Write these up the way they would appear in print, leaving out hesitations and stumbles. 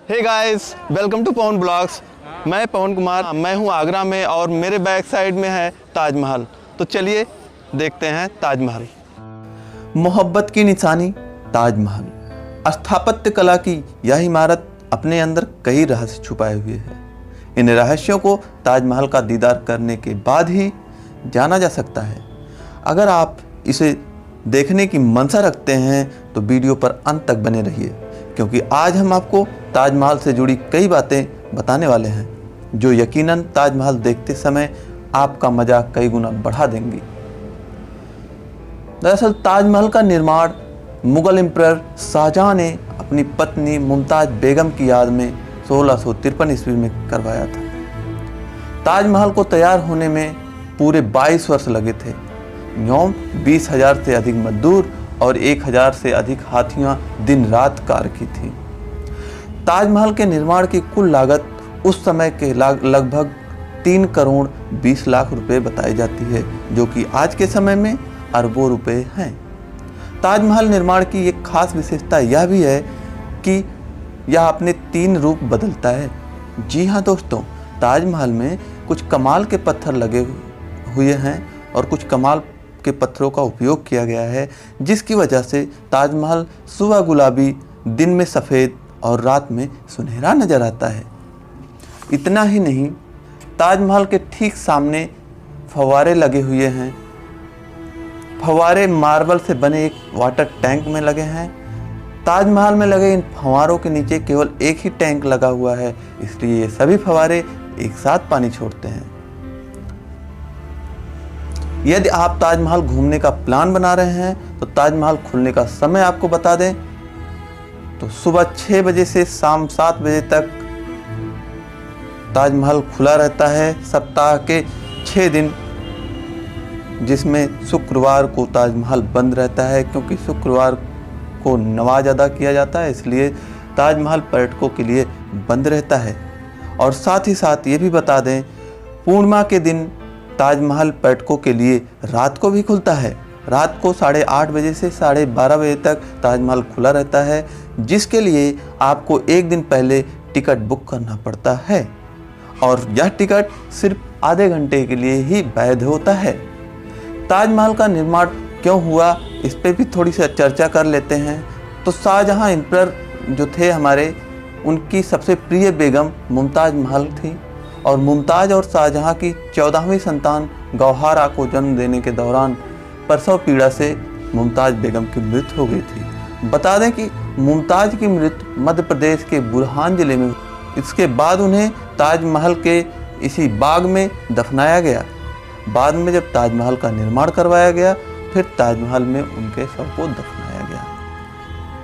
Hey guys, welcome to Pawan blogs. मैं पवन कुमार, मैं हूं आगरा में और मेरे बैक साइड में है ताजमहल। तो चलिए देखते हैं ताजमहल। मोहब्बत की निशानी ताजमहल। स्थापत्य कला की यह इमारत अपने अंदर कई रहस्य छुपाए हुए है। इन रहस्यों को ताजमहल का दीदार करने के बाद ही जाना जा सकता है। अगर आप इसे देखने की मंशा रखते हैं तो वीडियो पर अंत तक बने रहिए, क्योंकि आज हम आपको ताजमहल से जुड़ी कई बातें बताने वाले हैं जो यकीनन ताजमहल देखते समय आपका मजा कई गुना बढ़ा देंगी। दरअसल ताजमहल का निर्माण मुगल एम्परर शाहजहां ने अपनी पत्नी मुमताज बेगम की याद में 1653 ईस्वी में करवाया था। ताजमहल को तैयार होने में पूरे 22 वर्ष लगे थे। यूं 20,000 से अधिक मजदूर और 1,000 से अधिक हाथियां दिन रात कार्य की थी। ताजमहल के निर्माण की कुल लागत उस समय के लगभग 3 करोड़ 20 लाख रुपए बताई जाती है, जो कि आज के समय में अरबों रुपए हैं। ताजमहल निर्माण की एक खास विशेषता यह भी है कि यह अपने 3 रूप बदलता है। जी हाँ दोस्तों, ताजमहल में कुछ कमाल के पत्थर लगे हुए हैं और कुछ कमाल के पत्थरों का उपयोग किया गया है, जिसकी वजह से ताजमहल सुबह गुलाबी, दिन में सफ़ेद और रात में सुनहरा नजर आता है। इतना ही नहीं, ताजमहल के ठीक सामने फव्वारे लगे हुए हैं। फव्वारे मार्बल से बने एक वाटर टैंक में लगे हैं। ताजमहल में लगे इन फव्वारों के नीचे केवल एक ही टैंक लगा हुआ है, इसलिए ये सभी फव्वारे एक साथ पानी छोड़ते हैं। यदि आप ताजमहल घूमने का प्लान बना रहे हैं तो ताजमहल खुलने का समय आपको बता दें तो सुबह 6 बजे से शाम 7 बजे तक ताजमहल खुला रहता है। सप्ताह के 6 दिन, जिसमें शुक्रवार को ताजमहल बंद रहता है, क्योंकि शुक्रवार को नमाज अदा किया जाता है, इसलिए ताजमहल पर्यटकों के लिए बंद रहता है। और साथ ही साथ ये भी बता दें, पूर्णिमा के दिन ताजमहल पर्यटकों के लिए रात को भी खुलता है। रात को 8:30 बजे से 12:30 बजे तक ताजमहल खुला रहता है, जिसके लिए आपको एक दिन पहले टिकट बुक करना पड़ता है और यह टिकट सिर्फ आधे घंटे के लिए ही वैध होता है। ताजमहल का निर्माण क्यों हुआ, इस पर भी थोड़ी सी चर्चा कर लेते हैं। तो शाहजहां एम्परर जो थे हमारे, उनकी सबसे प्रिय बेगम मुमताज महल थी और मुमताज और शाहजहां की 14वीं संतान गौहरा को जन्म देने के दौरान प्रसव पीड़ा से मुमताज बेगम की मृत्यु हो गई थी। बता दें कि मुमताज की मृत्यु मध्य प्रदेश के बुरहान जिले में। इसके बाद उन्हें ताजमहल के इसी बाग में दफनाया गया। बाद में जब ताजमहल का निर्माण करवाया गया, फिर ताजमहल में उनके शव को दफनाया गया।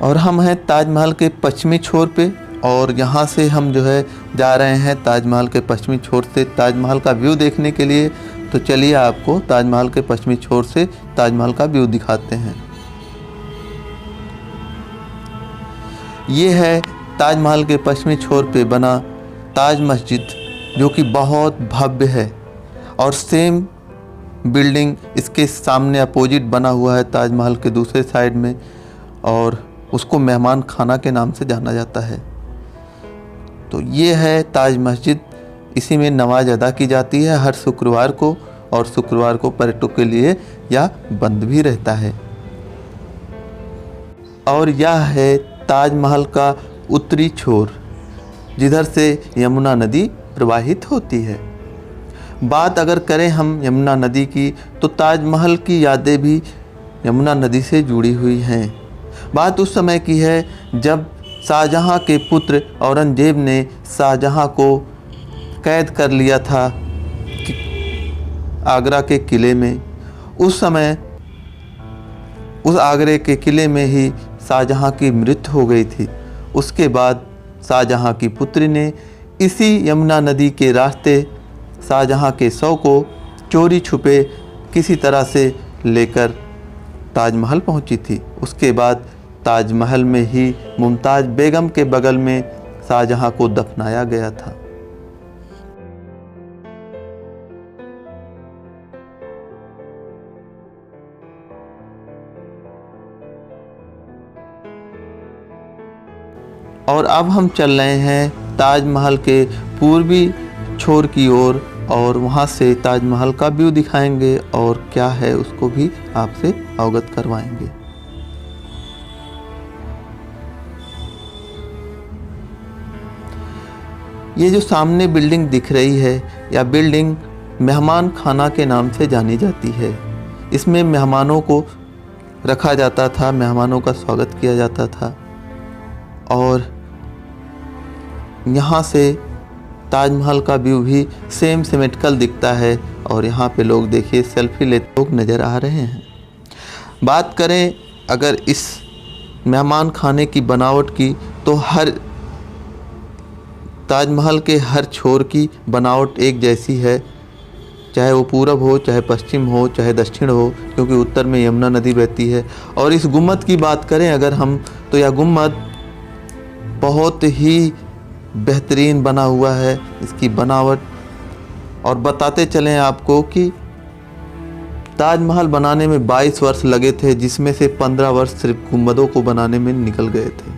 और हम हैं ताजमहल के पश्चिमी छोर पे, और यहाँ से हम जो है जा रहे हैं ताजमहल के पश्चिमी छोर से ताजमहल का व्यू देखने के लिए। तो चलिए आपको ताजमहल के पश्चिमी छोर से ताजमहल का व्यू दिखाते हैं। ये है ताजमहल के पश्चिमी छोर पे बना ताज मस्जिद, जो कि बहुत भव्य है। और सेम बिल्डिंग इसके सामने अपोजिट बना हुआ है ताजमहल के दूसरे साइड में, और उसको मेहमान खाना के नाम से जाना जाता है। तो ये है ताज मस्जिद। इसी में नमाज अदा की जाती है हर शुक्रवार को, और शुक्रवार को पर्यटकों के लिए यह बंद भी रहता है। और यह है ताजमहल का उत्तरी छोर, जिधर से यमुना नदी प्रवाहित होती है। बात अगर करें हम यमुना नदी की, तो ताजमहल की यादें भी यमुना नदी से जुड़ी हुई हैं। बात उस समय की है जब शाहजहां के पुत्र औरंगजेब ने शाहजहां को कैद कर लिया था आगरा के किले में। उस समय उस आगरे के किले में ही शाहजहां की मृत्यु हो गई थी। उसके बाद शाहजहां की पुत्री ने इसी यमुना नदी के रास्ते शाहजहां के शव को चोरी छुपे किसी तरह से लेकर ताजमहल पहुंची थी। उसके बाद ताजमहल में ही मुमताज बेगम के बगल में शाहजहां को दफनाया गया था। और अब हम चल रहे हैं ताजमहल के पूर्वी छोर की ओर और वहाँ से ताजमहल का व्यू दिखाएंगे और क्या है उसको भी आपसे अवगत करवाएंगे। ये जो सामने बिल्डिंग दिख रही है, यह बिल्डिंग मेहमान खाना के नाम से जानी जाती है। इसमें मेहमानों को रखा जाता था, मेहमानों का स्वागत किया जाता था और यहाँ से ताजमहल का व्यू भी सेम सिमेट्रिकल दिखता है और यहाँ पे लोग देखिए सेल्फी लेते लोग नज़र आ रहे हैं। बात करें अगर इस मेहमान खाने की बनावट की, तो हर ताजमहल के हर छोर की बनावट एक जैसी है, चाहे वो पूरब हो, चाहे पश्चिम हो, चाहे दक्षिण हो, क्योंकि उत्तर में यमुना नदी बहती है। और इस गुम्बद की बात करें अगर हम, तो यह गुम्बद बहुत ही बेहतरीन बना हुआ है, इसकी बनावट। और बताते चलें आपको कि ताजमहल बनाने में 22 वर्ष लगे थे, जिसमें से 15 वर्ष सिर्फ गुम्बदों को बनाने में निकल गए थे।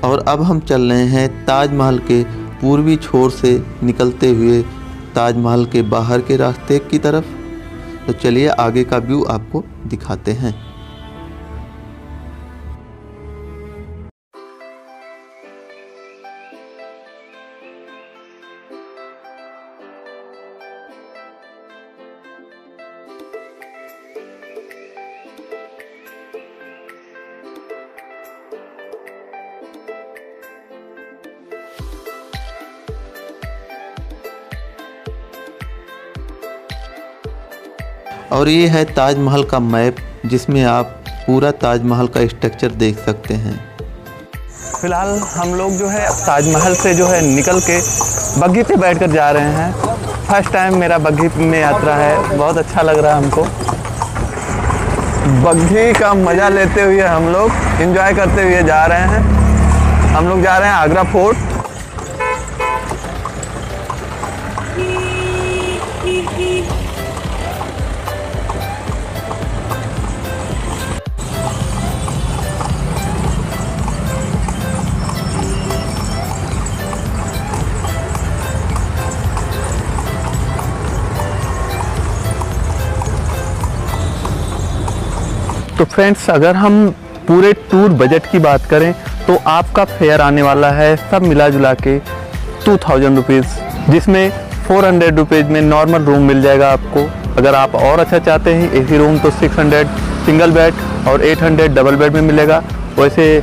और अब हम चल रहे हैं ताजमहल के पूर्वी छोर से निकलते हुए ताजमहल के बाहर के रास्ते की तरफ। तो चलिए आगे का व्यू आपको दिखाते हैं। और ये है ताजमहल का मैप, जिसमें आप पूरा ताजमहल का स्ट्रक्चर देख सकते हैं। फिलहाल हम लोग जो है ताजमहल से जो है निकल के बग्घी पे बैठकर जा रहे हैं। फर्स्ट टाइम मेरा बग्घी में यात्रा है, बहुत अच्छा लग रहा है हमको। बग्घी का मज़ा लेते हुए हम लोग एंजॉय करते हुए जा रहे हैं। हम लोग जा रहे हैं आगरा फोर्ट। तो फ्रेंड्स, अगर हम पूरे टूर बजट की बात करें तो आपका फेयर आने वाला है सब मिला जुला के 2000 रुपीज़, जिसमें 400 रुपीज़ में नॉर्मल रूम मिल जाएगा आपको। अगर आप और अच्छा चाहते हैं एसी रूम तो 600 सिंगल बेड और 800 डबल बेड में मिलेगा। वैसे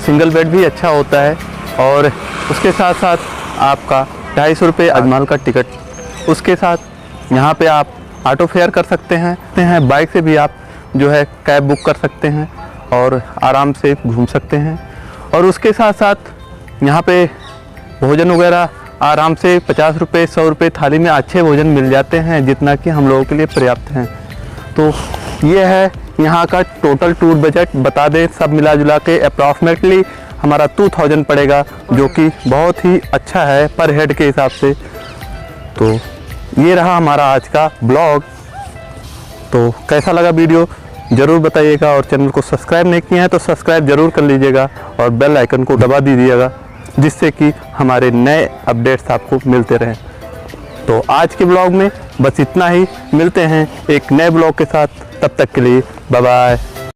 सिंगल बेड भी अच्छा होता है। और उसके साथ साथ आपका 250 रुपये ताजमहल का टिकट। उसके साथ यहाँ पे आप ऑटो फेयर कर सकते हैं, बाइक से भी आप जो है कैब बुक कर सकते हैं और आराम से घूम सकते हैं। और उसके साथ साथ यहाँ पे भोजन वगैरह आराम से 50 रुपये 100 रुपये थाली में अच्छे भोजन मिल जाते हैं, जितना कि हम लोगों के लिए पर्याप्त हैं। तो ये है यहाँ का टोटल टूर बजट। बता दें सब मिला जुला के अप्रॉक्सीमेटली हमारा 2000 पड़ेगा, जो कि बहुत ही अच्छा है पर हेड के हिसाब से। तो ये रहा हमारा आज का ब्लॉग। तो कैसा लगा वीडियो ज़रूर बताइएगा, और चैनल को सब्सक्राइब नहीं किए हैं तो सब्सक्राइब ज़रूर कर लीजिएगा और बेल आइकन को दबा दीजिएगा, जिससे कि हमारे नए अपडेट्स आपको मिलते रहें। तो आज के ब्लॉग में बस इतना ही। मिलते हैं एक नए ब्लॉग के साथ, तब तक के लिए बाय बाय।